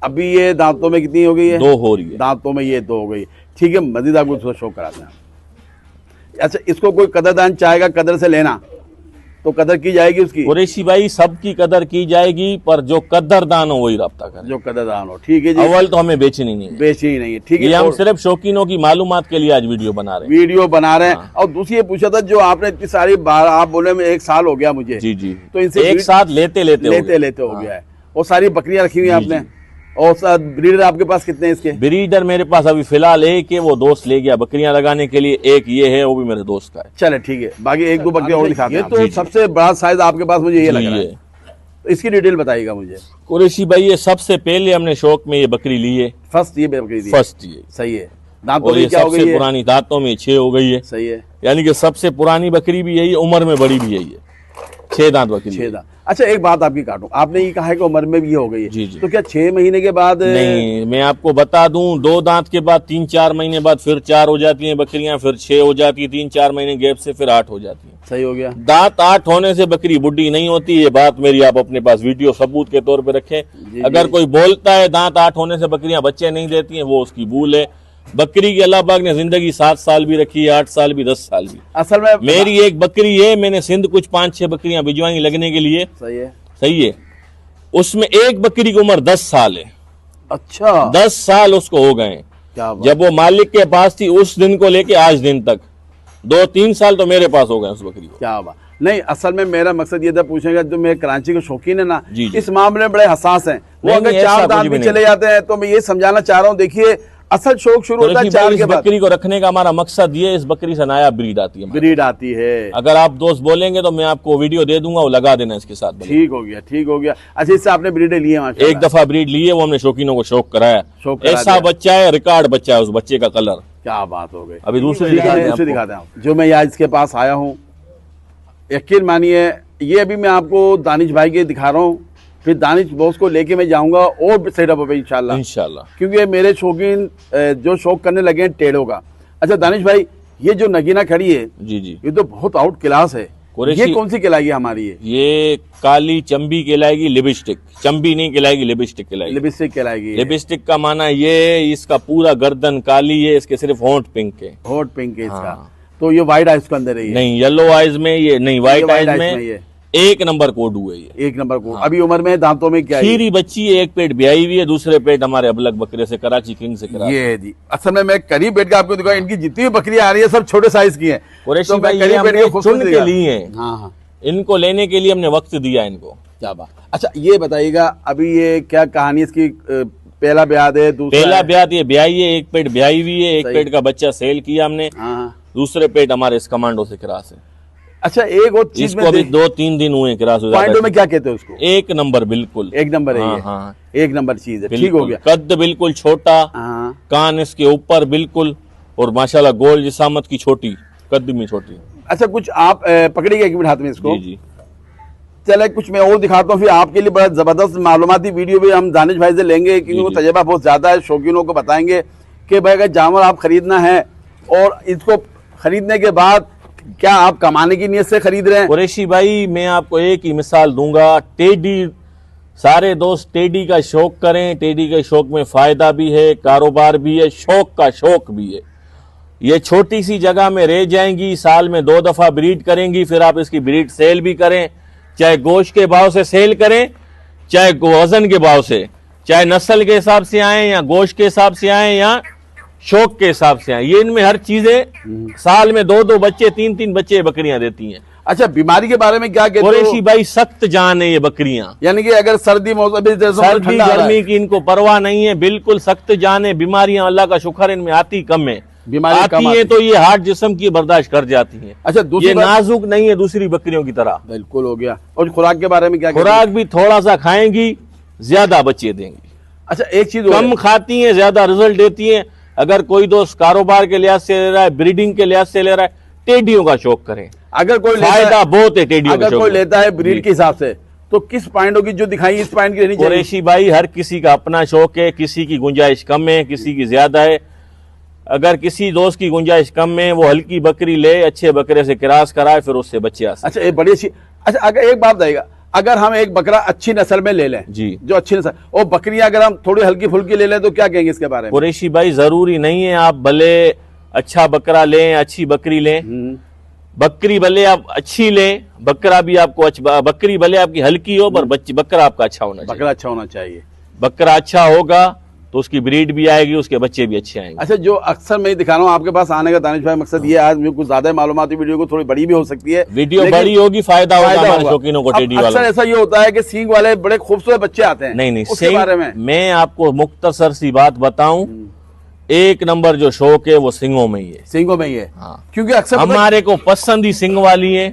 अभी ये दांतों में कितनी हो गई है? 2 हो रही है। दांतों में ये 2 हो गई। ठीक है, मजीद आपको थोड़ा शौक कराते हैं। अच्छा, इसको कोई कदरदान चाहेगा कदर से लेना तो कदर की जाएगी उसकी? कुरैशी भाई, सबकी कदर की जाएगी, पर जो कदरदान हो वही रब्ता करे। जो कदरदान हो। ठीक है जी, अव्वल तो हमें बेचनी नहीं है, बेची ही नहीं है। ठीक है, ये हम और सिर्फ शौकीनों की मालूमात के लिए आज वीडियो बना रहे हैं। वीडियो बना रहे हैं। और दूसरी ये पूछा था, जो आपने इतनी सारी बार आप बोले में 1 साल हो गया मुझे, जी जी, तो इनसे एक ब्रीड- साथ लेते लेते लेते हो गया है। और सारी बकरियां रखी हुई हैं आपने, और ब्रीडर आपके पास कितने हैं इसके? ब्रीडर मेरे पास अभी फिलहाल एक है, वो दोस्त ले गया बकरियां लगाने के लिए। एक ये है, वो भी मेरे दोस्त का है। चले ठीक है, बाकी 1-2 बकरियां और दिखाते हैं। ये तो जी, जी। सबसे बड़ा साइज आपके पास मुझे ये लग रहा जी, है, तो इसकी डिटेल बताइएगा मुझे। कुरैशी भाई, ये सबसे पहले हमने शौक में ये बकरी ली है, फर्स्ट ये बकरी दी, फर्स्ट ये। सही है। दांतों और में ये क्या हो गई सबसे है? पुरानी, दांतों में 6 हो गई है, सही है, यानी कि सबसे पुरानी बकरी भी यही है, उम्र में बड़ी भी यही है। 6 दांत बकरी 6 है। दांत। अच्छा, एक बात आपकी काटूं, आपने ये कहा है कि उम्र में भी ये हो गई है, जी, जी। तो क्या 6 महीने के बाद? नहीं, मैं आपको बता दूं, 2 दांत के बाद 3-4 महीने बाद फिर 4 हो जाती हैं बकरियां, फिर 6 हो जाती है, 3-4 महीने गैप से फिर 8 हो जाती हैं। सही हो गया। दांत 8 होने से बकरी बुढ़ी नहीं होती, ये बात मेरी आप अपने पास वीडियो सबूत के तौर पे रखें। जी। अगर कोई बोलता है दांत 8 होने से बकरियां बच्चे नहीं देती हैं, वो उसकी भूल है। बकरी की अल्लाह पाक ने जिंदगी 7 साल भी रखी है, 8 साल भी, 10 साल भी। असल में मेरी एक बकरी है, मैंने सिंध कुछ 5-6 बकरियां भिजवाई लगने के लिए, सही है। सही है। उसमें एक बकरी की उम्र 10 साल है। अच्छा, 10 साल उसको हो गए हैं। क्या बात। जब वो मालिक के पास थी उस दिन को लेके आज दिन तक 2-3 साल तो मेरे पास हो गए उस बकरी को। क्या बात। नहीं, असल में मेरा मकसद ये था पूछेगा, जो मेरे कराची के शौकीन है ना, जी, जी। इस मामले में बड़े हसास हैं। वो नहीं, अगर नहीं, ऐसा 4 दांत कुछ भी भी चले जाते हैं, तो मैं ये समझाना चाह रहा हूँ, देखिए असल शौक शुरू होता है कुरैशी 4 भाई, के इस बाद। बकरी को रखने का हमारा मकसद ये है, इस बकरी से नायाब ब्रीड आती है हमारे। ब्रीड आती है। अगर आप दोस्त बोलेंगे तो मैं आपको वीडियो दे दूंगा, वो लगा देना इसके साथ भले। ठीक हो गया, ठीक हो गया। अच्छा, इससे आपने ब्रीडें लिए माशाल्लाह? एक दफा ब्रीड ली है, वो हमने शौकीनों को शौक कराया। शौक करा ऐसा दिया। बच्चा है, रिकॉर्ड बच्चा है, उस बच्चे का कलर। क्या बात हो गई। अभी दूसरी ठीक है, दिखाते मैं हैं इसे आपको। दिखाते हैं। जो मैं आज इसके पास आया हूँ, यकीन मानिए, ये अभी मैं आपको दानिश भाई के दिखा रहा हूँ, फिर दानिश बॉस को लेके मैं जाऊंगा और सेटअप पे इंशाल्लाह, इंशाल्लाह। क्योंकि ये मेरे शौकीन जो शौक करने लगे हैं टेढ़ों का। अच्छा दानिश भाई, ये जो नगीना खड़ी है, जी जी, ये तो बहुत आउट क्लास है। कुरैशी- ये कौन सी कहलाएगी हमारी? ये काली चंबी कहलाएगी, लिपस्टिक। चंबी नहीं कहलाएगी, लिपस्टिक कहलाएगी। लिपस्टिक कहलाएगी। लिपस्टिक का माना ये, इसका पूरा गर्दन काली है, इसके सिर्फ होंठ पिंक है। हॉट पिंक है इसका। हाँ। तो ये वाइट आइस के अंदर है ये? नहीं, येलो आइज में ये नहीं, व्हाइट white आइज eyes में में ये। एक नंबर कोडू है ये। एक नंबर को अभी उम्र में दांतों में क्या है? खीरी बच्ची है, एक पेट ब्याई हुई है, दूसरे पेट हमारे अबलग बकरे से, कराची किंग से करा। ये है जी। असल में मैं करीब बैठ के आपको दिखाऊं, इनकी जितनी भी बकरियां आ रही है सब छोटे साइज की हैं। कुरैशी तो मैं भाई ये करीब बैठ हमने के खूबसूरत चुन के दिखा- लिए हैं, हाँ हाँ, इनको लेने के लिए हमने वक्त दिया इनको। क्या बात। अच्छा ये बताइएगा, अभी ये क्या कहानी इसकी? पहला ब्याह है, दूसरा पहला है? ब्याह ये ब्याई है, एक पेट ब्याई हुई है, एक सही। पेट का बच्चा सेल किया हमने, हाँ हाँ। दूसरे पेट हमारे इस कमांडो से क्रास है। अच्छा एक और चीज इसको में अभी 2-3 दिन हुए क्रास हो पॉइंटों जाता में क्या कहते हैं उसको? है। एक नंबर बिल्कुल, एक नंबर है हाँ ये। हाँ एक नंबर चीज है, ठीक हो बिल्कुल। गया। कद बिल्कुल छोटा, हाँ। कान इसके ऊपर बिल्कुल, और माशाल्लाह गोल जिसामत की छोटी, कद में छोटी। अच्छा कुछ आप पकड़िएगा एक मिनट हाथ में इसको। जी जी चले कुछ मैं और दिखाता हूँ, फिर आपके लिए बड़ा जबरदस्त मालूमाती वीडियो भी हम दानिश भाई से लेंगे, क्योंकि वो जी। तजर्बा बहुत ज्यादा है। शौकीनों को बताएंगे कि भाई अगर जानवर आप खरीदना है और इसको खरीदने के बाद क्या आप कमाने की नीयत से खरीद रहे हैं? कुरैशी भाई मैं आपको एक ही मिसाल दूंगा, टेडी, सारे दोस्त टेडी का शौक करें, टेडी के शौक में फायदा भी है, कारोबार भी है, शौक का शौक भी है। ये छोटी सी जगह में रह जाएंगी, साल में 2 दफा ब्रीड करेंगी, फिर आप इसकी ब्रीड सेल भी करें, चाहे गोश्त के भाव से सेल करें, चाहे वजन के भाव से, चाहे नस्ल के हिसाब से आए या गोश्त के हिसाब से आए या शौक के हिसाब से आए। ये इनमें हर चीजें साल में 2-2 बच्चे, 3-3 बच्चे बकरियां देती हैं। अच्छा बीमारी के बारे में क्या कहते कुरैशी हो? भाई सख्त जान है ये बकरियां, यानी कि अगर सर्दी मौसम अभी जैसे सर्दी ठंडा आ रहा है, गर्मी की इनको परवाह नहीं है, बिल्कुल सख्त जान है। बीमारियां अल्लाह का शुक्र इनमें आती कम है, बीमारी कम आती आती है तो ये हार्ड जिस्म की बर्दाश्त कर जाती हैं। अच्छा दूसरी ये बात, नाजुक नहीं है दूसरी बकरियों की तरह। बिल्कुल हो गया। और खुराक के बारे में क्या कहते हो? खुराक भी थोड़ा सा खाएंगी, ज्यादा बच्चे देंगी। अच्छा एक चीज और कम है। खाती हैं, ज्यादा रिजल्ट देती हैं। अगर कोई दोस्त कारोबार के लिहाज से ले रहा है, ब्रीडिंग के लिहाज से ले रहा है, टेडियों का शौक करें, अगर कोई लेता फायदा है, बहुत है टेडियों के अगर शौक कोई में। लेता है ब्रीड जी। के हिसाब से, तो किस पॉइंट की जो दिखाई इस पॉइंट की लेनी चाहिए? कुरैशी भाई हर किसी का अपना शौक है, किसी की गुंजाइश कम है, किसी की ज्यादा है। अगर किसी दोस्त की गुंजाइश कम है, वो हल्की बकरी ले, अच्छे बकरे से क्रॉस कराए, फिर उससे बच्चे आ सकते अच्छा ये बड़ी अच्छी। अच्छा अगर एक बात बताइएगा, अगर हम एक बकरा अच्छी नस्ल में ले लें, जी। जो अच्छी नस्ल, और बकरियां अगर हम थोड़ी हल्की फुल्की ले लें, तो क्या कहेंगे इसके बारे में? कुरैशी भाई जरूरी नहीं है आप भले अच्छा बकरा लें, अच्छी बकरी लें, बकरी भले आप अच्छी लें, बकरा भी आपको अच्छा, बकरी भले आपकी हल्की हो पर बकरा आपका अच्छा होना चाहिए। बकरा अच्छा होना चाहिए। बकरा अच्छा होगा तो उसकी ब्रीड भी आएगी, उसके बच्चे भी अच्छे आएंगे। अच्छा जो अक्सर मैं दिखा रहा हूँ आपके पास आने का दानिश भाई, मकसद ये है, आज मुझे कुछ ज्यादा मालूमाती वीडियो को थोड़ी बड़ी भी हो सकती है, वीडियो लेकिन बड़ी होगी, फायदा होगा हमारे होगा। शौकीनों को, अब टेडी अक्सर वालों को। ऐसा ये होता है कि सींग वाले बड़े खूबसूरत बच्चे आते हैं, नहीं नहीं, उसके बारे में मैं आपको मुख्तसर सी बात बताऊं, एक नंबर जो शौक है वो सिंगों में ही है। सींगों में ही है। हाँ। क्योंकि अक्सर पता है- हमारे को पसंद ही सिंग वाली है,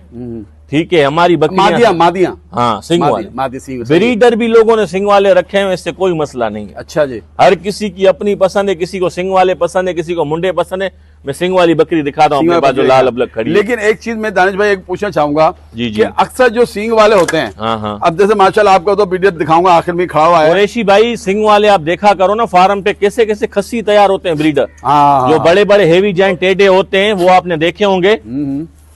ठीक है, हमारी मादियां बकरियां, मादियां हाँ सिंग वाली। मादी सींग सही। ब्रीडर भी लोगों ने सिंग वाले रखे हैं, इससे कोई मसला नहीं है। अच्छा जी। हर किसी की अपनी पसंद है, किसी को सिंग वाले पसंद है, किसी को मुंडे पसंद है। मैं सिंग वाली बकरी दिखाता हूँ सींग अपने वाले पास जो बकरे लाल का। अबलग खड़ी है। लेकिन एक चीज मैं दानिश भाई एक पूछना चाहूंगा जी, जी। कि अक्सर जो सींग वाले होते हैं, हाँ हाँ, अब जैसे माशाल्लाह आपको तो वीडियो दिखाऊंगा आखिर में खड़ा हुआ है। कुरैशी भाई सिंग वाले आप देखा करो ना फार्म पे, कैसे कैसे खस्सी तैयार होते हैं ब्रीडर। हाँ जो बड़े बड़े हेवी जाइंट टेढ़े होते हैं वो आपने देखे होंगे,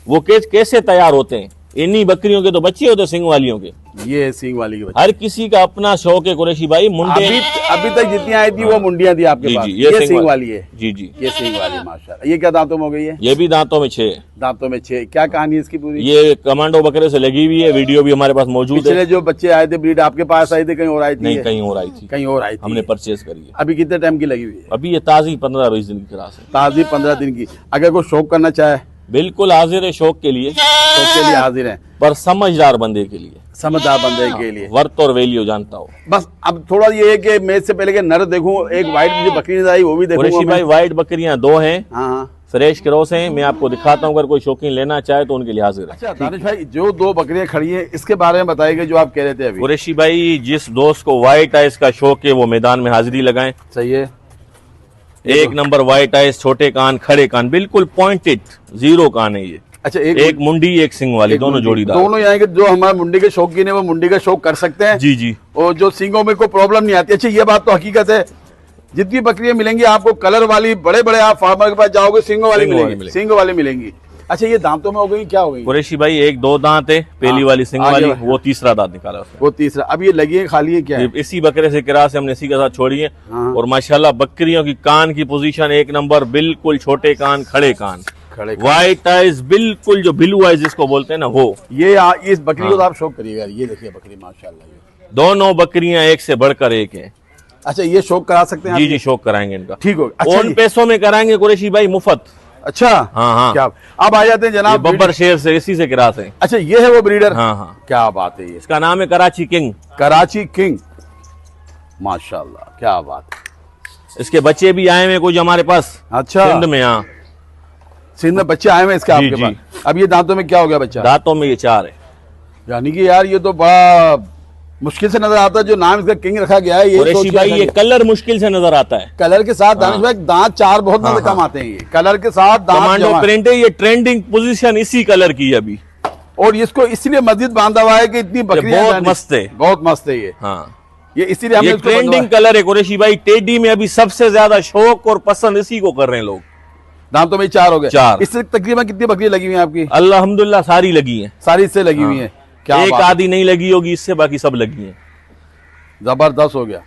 वो कैसे तैयार होते हैं। इन्हीं बकरियों के तो बच्चे होते हैं सिंग वालियों के। ये सींग वाली की बच्ची। हर किसी का अपना शौक है कुरैशी भाई। मुंडे अभी तक जितनी आई थी वो मुंडियां थी आपके जी पास। जी, ये सींग वाली है। जी जी, ये सींग वाली माशाल्लाह। ये क्या दांतों में हो गई है? ये भी दांतों में 6, दांतों में 6। क्या कहानी है इसकी पूरी? ये कमांडो बकरे से लगी हुई है, वीडियो भी हमारे पास मौजूद है। पिछले जो बच्चे आए थे ब्रीड आपके पास आई थी, कहीं और आई थी? नहीं ये? कहीं और आई थी, कहीं और आई थी। हमने परचेज करी है। अभी कितने टाइम की लगी हुई है? अभी ये ताजी 15-20 दिन की क्रास है। ताजी 15 दिन की। अगर कोई शौक करना चाहे बिल्कुल हाजिर है शौक के लिए, शौक के लिए हाजिर है, पर समझदार बंदे के लिए, समझदार बंदे के लिए। वर्थ और वैल्यू जानता हो। बस अब थोड़ा ये है कि मैं इससे पहले के नर देखूं, एक वाइट जो बकरी नजर आई वो भी देखूंगा कुरैशी मैं। भाई वाइट बकरियां 2 हैं, हाँ हाँ। फ्रेश क्रॉस हैं। मैं आपको दिखाता हूँ, अगर कोई शौकीन लेना चाहे तो उनके लिए हाजिर है। अच्छा दानिश भाई जो 2 बकरियां खड़ी हैं इसके बारे में बताइएगा जो आप कह रहे थे अभी। कुरैशी भाई जिस दोस्त को व्हाइट आइस का शौक है वो मैदान में हाजिरी लगाएं। सही है। एक नंबर व्हाइट आइस, छोटे कान, खड़े कान, बिल्कुल पॉइंटेड, 0 कान है ये। अच्छा एक मुंडी एक सिंग वाली, दोनों जोड़ीदार। दोनों यहाँ के जो हमारे मुंडी के शौकीन है वो मुंडी का शौक कर सकते हैं। जी जी, और जो सिंगों में कोई प्रॉब्लम नहीं आती। अच्छा ये बात तो हकीकत है, जितनी बकरियां मिलेंगी आपको कलर वाली, बड़े बड़े आप फार्मर के पास जाओगे सिंगों वाली मिलेंगी, सिंगों वाली मिलेंगी। अच्छा ये दांतों में हो गई क्या हो गई? कुरैशी भाई 1-2 दांत है, पहली हाँ, वाली सिंग आगे वाली, बढ़। वो तीसरा दांत निकाला उसने। वो तीसरा। अब ये लगी है खाली है क्या है? इसी बकरे से किरा से हमने इसी के साथ छोड़ी है। हाँ। और माशाल्लाह बकरियों की कान की पोजीशन 1 नंबर, बिल्कुल छोटे कान, खड़े कान। खड़े व्हाइट आइज, बिल्कुल जो ब्लू आइज जिसको बोलते हैं ना वो। इस बकरी को तो आप शौक करिएगा, ये देखिए बकरी माशाल्लाह, ये दोनों बकरियां एक से बढ़कर एक हैं। अच्छा ये शौक करा सकते हैं जी आप? जी, शौक कराएंगे इनका। ठीक हो, अच्छा उन जी। पैसों में कराएंगे कुरैशी भाई, मुफ्त। अच्छा हाँ हाँ, क्या अब आ जाते हैं ये जनाब बब्बर शेर से, इसी से गिराते हैं। अच्छा ये है वो ब्रीडर? हाँ हाँ, क्या बात है, ये इसका नाम है कराची किंग। कराची किंग, माशाल्लाह क्या बात। इसके बच्चे भी आए हुए कुछ हमारे पास अच्छा सिंध में। हाँ, सिंध में बच्चे आए हुए हैं इसके जी, आपके जी। पास? अब ये दांतों में क्या हो गया बच्चा? दांतों में ये 4 है। यानी कि यार ये तो बड़ा मुश्किल से नजर आता है, जो नाम इसका किंग रखा गया है। ये कुरैशी सोच के भाई रखा ये गया। कलर मुश्किल से नजर आता है। कलर के साथ दानिश भाई दांत 4 बहुत हाँ, नजर कम हाँ। आते हैं, ये कलर के साथ दांत कमांडो जमा- प्रिंट है, ये ट्रेंडिंग पोजीशन इसी कलर की है अभी। और इसको इसलिए मस्जिद बांधा हुआ है कि इतनी बकरियां बहुत दानिश- मस्त है। बहुत मस्त है ये। हाँ, ये इसीलिए हमने ये इसको बंधवा ट्रेंडिंग है। कलर है कुरैशी भाई। टेडी में अभी सबसे ज्यादा शौक और पसंद इसी को कर रहे हैं लोग। दांतों में 4 हो गए। 4। इससे तकरीबन कितनी बकरी लगी हुई है आपकी? अल्हम्दुलिल्लाह सारी लगी हैं। सारी इससे लगी हुई है। क्या एक बात है। आधी नहीं लगी होगी इससे, बाकी सब लगी हैं। जबरदस्त हो गया।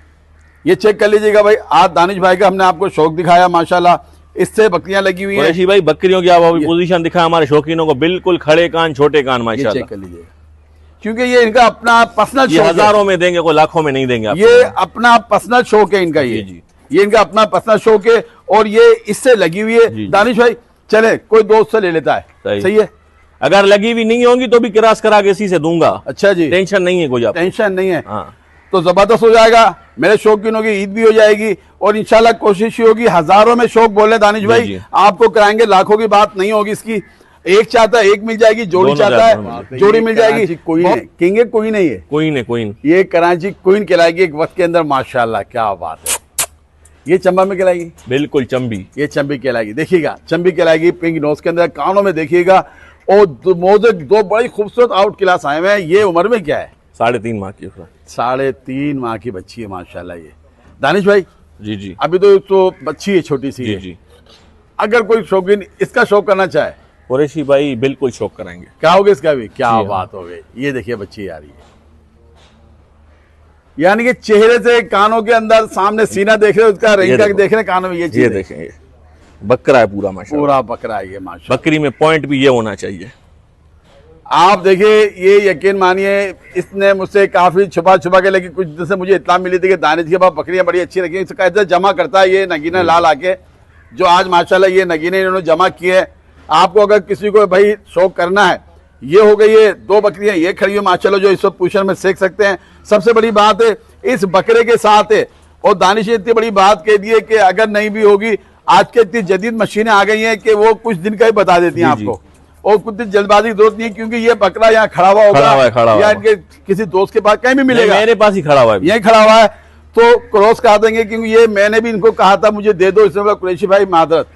ये चेक कर लीजिएगा भाई, आज दानिश भाई का हमने आपको शौक दिखाया माशाल्लाह, इससे बकरियां लगी हुई हैं। कुरैशी भाई बकरियों की आप अभी पोजीशन दिखा हमारे शौकीनों को, बिल्कुल खड़े कान छोटे कान ये माशाल्लाह। चेक कर लीजिएगा, क्योंकि ये इनका अपना पर्सनल ये शौक है। हजारों में देंगे, कोई लाखों में नहीं देंगे आपको। ये अपना पर्सनल शौक है इनका, ये जी, जी। ये इनका अपना पर्सनल शौक है और ये इससे लगी हुई जी, है। जी। दानिश भाई चले कोई दोस्त से ले लेता है, सही। सही है। अगर लगी हुई नहीं होंगी तो भी क्रॉस करा के इसी से दूंगा। अच्छा जी, टेंशन नहीं है कोई आप। टेंशन नहीं है। हाँ, तो जबरदस्त हो जाएगा, मेरे शौकीनों की ईद भी हो जाएगी और इंशाल्लाह कोशिश ही होगी, हजारों में शौक बोले दानिश जी, भाई जी। आपको कराएंगे, लाखों की बात नहीं होगी इसकी। एक चाहता है एक मिल जाएगी, जोड़ी दोनों चाहता जाते है हैं। जोड़ी मिल जाएगी। कोई नहीं, किंग है कोई नहीं है, कोई नहीं कोई नहीं। ये कराची क्वीन कहलाएगी एक वक्त के अंदर माशाल्लाह क्या बात है। ये चंबा में कहलाएगी, बिल्कुल चंबी। ये चंबी कहलाएगी, देखिएगा चंबी कहलाएगी। पिंक नोज के अंदर, कानों में देखिएगा, और मोजे 2 बड़ी खूबसूरत आउट क्लास आए हुए हैं। ये उम्र में क्या है? 3.5 माह की उम्र। 3.5 माह की बच्ची है माशाल्लाह। ये दानिश भाई जी जी अभी तो बच्ची है, छोटी सी जी है। जी। अगर कोई शौकीन इसका शौक करना चाहे, कुरैशी भाई बिल्कुल शौक कराएंगे। क्या होगा इसका भी? क्या जी, बात हो गई। ये देखिए बच्ची आ रही है, यानी कि चेहरे से कानों के अंदर सामने सीना देख रहे, उसका रिंग देखो। देख रहे, कानों में ये ये चीज है। देखेंगे, बकरा है पूरा माशाल्लाह। पूरा बकरा है ये माशा। बकरी में पॉइंट भी ये होना चाहिए। आप देखिए, ये यकीन मानिए इसने मुझसे काफी छुपा के, लेकिन कुछ दिन से मुझे इत्तला मिली थी कि दानिश के पास बकरियां बड़ी अच्छी रखी हैं। इसका ऐसा जमा करता है ये नगीने लाल आके, जो आज माशाल्लाह ये नगीने इन्होंने जमा किए। आपको अगर किसी को भाई शौक करना है, ये हो गई ये 2 बकरियां ये खड़ी हुई माशाल्लाह, जो इस वक्त पूछन में सेक सकते हैं। सबसे बड़ी बात है इस बकरे के साथ है, और दानिश ने इतनी बड़ी बात कह दी है कि अगर नहीं भी होगी, आज के इतनी जदीद मशीनें आ गई हैं कि वो कुछ दिन का ही बता देती हैं जी, आपको, और कुछ दिन जल्दबाजी की जरूरत नहीं है, क्योंकि ये बकरा यहाँ खड़ा हुआ खड़ा हुआ है, खड़ा होगा हुआ या है। इनके किसी दोस्त के पास कहीं भी नहीं, मिलेगा, मेरे पास ही खड़ा हुआ है। यहीं खड़ा हुआ है, तो क्रॉस करा देंगे। क्योंकि ये मैंने भी इनको कहा था मुझे दे दो, इसमें बोला कुरैशी भाई मादरत,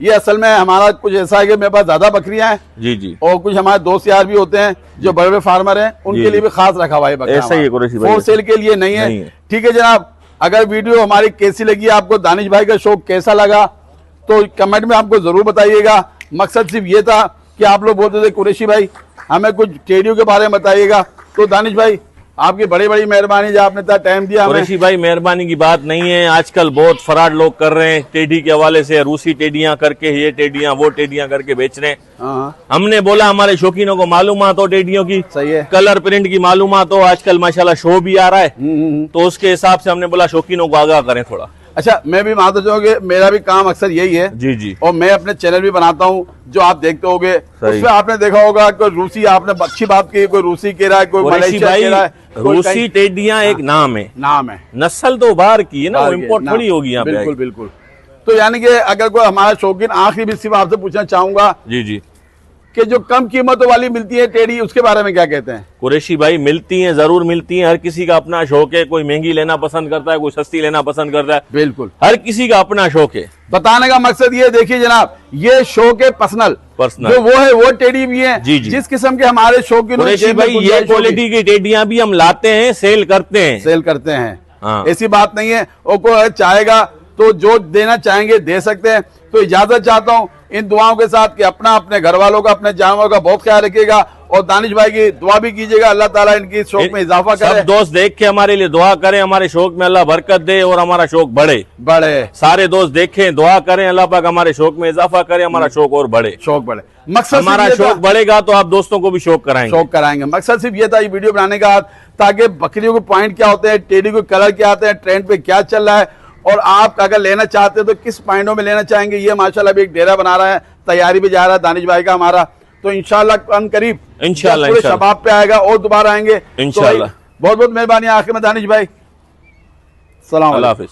ये असल में हमारा कुछ ऐसा है कि मेरे पास ज्यादा बकरियां हैं, जी जी। और कुछ हमारे दोस्त यार भी होते हैं जो बड़े बड़े फार्मर हैं, उनके जी, लिए भी खास रखा हुआ है बकरा। ऐसा ही है कुरैशी भाई, फॉर सेल के लिए नहीं नहीं है। है। ठीक है जनाब, अगर वीडियो हमारी कैसी लगी, आपको दानिश भाई का शौक कैसा लगा, तो कमेंट में आपको जरूर बताइएगा। मकसद सिर्फ ये था कि आप लोग बोलते थे कुरैशी भाई हमें कुछ टेडियों के बारे में बताइएगा, तो दानिश भाई आपकी बड़ी बड़ी मेहरबानी जो आपने इतना टाइम दिया हमें। कुरैशी भाई मेहरबानी की बात नहीं है, आजकल बहुत फराड लोग कर रहे हैं टेडी के हवाले से, रूसी टेडियां करके, ये टेडियां वो टेडियां करके बेच रहे हैं। हाँ हमने बोला हमारे शौकीनों को मालूमात हो टेडियों की, सही है। कलर प्रिंट की मालूमात हो, आजकल माशाल्लाह शो भी आ रहा है, तो उसके हिसाब से हमने बोला शौकीनों को आगाह करें थोड़ा। अच्छा, मैं भी मानता चाहूँगा, मेरा भी काम अक्सर यही है जी जी। और मैं अपने चैनल भी बनाता हूँ जो आप देखते होगे, सही। उसमें आपने देखा होगा कोई रूसी, आपने अच्छी बात की, कोई रूसी कह रहा है, कोई कुरैशी मलेशिया भाई कह रहा है, कोई रूसी कहीं- टेडियां एक नाम है, नाम है, नस्ल तो बाहर की है ना, वो बाहर के, इम्पोर्ट नाम। थोड़ी होगी यहाँ पे बिल्कुल आएगी। बिल्कुल। तो यानी कि अगर कोई हमारा शौकीन, आखिरी भी सिर्फ आपसे पूछना चाहूंगा जी जी। कि जो कम कीमतों वाली मिलती है टेडी, उसके बारे में क्या कहते हैं? कुरैशी भाई मिलती हैं, जरूर मिलती हैं, हर किसी का अपना शौक है, कोई महंगी लेना पसंद करता है, कोई सस्ती लेना पसंद करता है, बिल्कुल, हर किसी का अपना शौक है। बताने का मकसद ये देखिए जनाब, ये शौक है पर्सनल, पर्सनल। जो वो है वो टेडी भी है। जी, जी। जिस किस्म के हमारे शौकीन कुरैशी भाई ये क्वालिटी की टेडियां भी हम लाते हैं, सेल करते हैं। सेल करते हैं, हाँ। ऐसी बात नहीं है। और कोई चाहेगा तो जो देना चाहेंगे दे सकते हैं। तो इजाजत चाहता हूं इन दुआओं के साथ कि अपना, अपने घर वालों का, अपने जानवरों का बहुत ख्याल रखिएगा और दानिश भाई की दुआ भी कीजिएगा, अल्लाह ताला इनकी शौक में इजाफा करे। सब दोस्त देख के हमारे लिए दुआ करें, हमारे शौक में अल्लाह बरकत दे और हमारा शौक बढ़े। बड़े सारे दोस्त देखें, दुआ करें, अल्लाह पाक हमारे शौक में इजाफा करे, हमारा शौक और बढ़े। शौक बढ़े, मकसद हमारा सिर्फ ये था- शौक बढ़ेगा तो आप दोस्तों को भी शौक कराएंगे। शौक कराएंगे। मकसद सिर्फ ये था ये वीडियो बनाने का, ताकि बकरियों के पॉइंट क्या होते हैं, टेडी को कलर क्या आते हैं, ट्रेंड पे क्या चल रहा है, और आप अगर लेना चाहते हैं तो किस पॉइंटों में लेना चाहेंगे। ये माशाल्लाह अभी एक डेरा बना रहा है, तैयारी भी जा रहा है दानिश भाई का हमारा, तो इंशाल्लाह अनकरीब इंशाल्लाह, पूरे इंशाल्लाह। शबाब पे आएगा और दोबारा आएंगे इंशाल्लाह। बहुत बहुत मेहरबानी। आखिर में दानिश भाई, सलाम अल्लाह हाफिज।